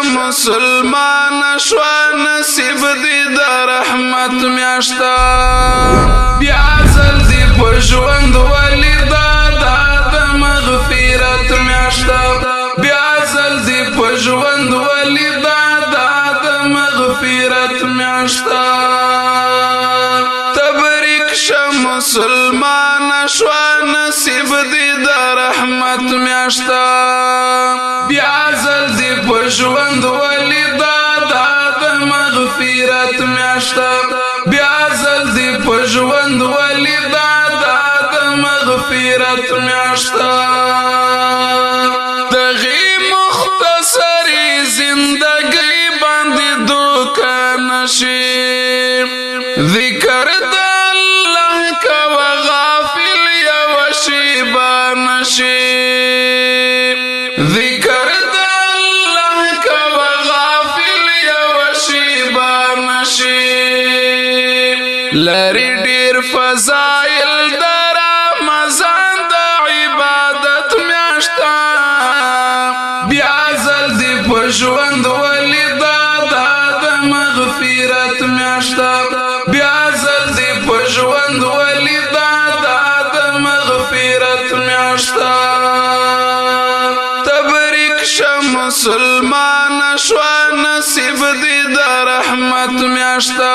مسلمان شوا نصیب دی د رحمت میاشتا بیا ځل دی په ژوند ولی دا د مغفرت میاشتا بیا ځل دی په ژوند ولی دا د مغفرت میاشتا تبریک شه مسلمان شوا نصیب دی د رحمت میاشتا بیا ځل دی په ژوند ولی دا د مغفرت میاشتا بیا ځل دی په ژوند ولی دا د مغفرت میاشتا دغه مختصری زندگی باندې دوکه نشي ذکر د الله کا غافل یا وشیبا نشي ذکر د الله کا غافل یا وشیبا نشي لری ډیر فضائل در رمضان د عبادت میاشتا بیا ځل دی په ژوند ولی دا د مغفرت میاشتا بیا ځل دی په ژوند ولی دا د مغفرت میاشتا تبریک شه مسلمان شوا نصیب دی د رحمت میاشتا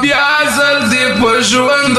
بیا ځل دی په ژوند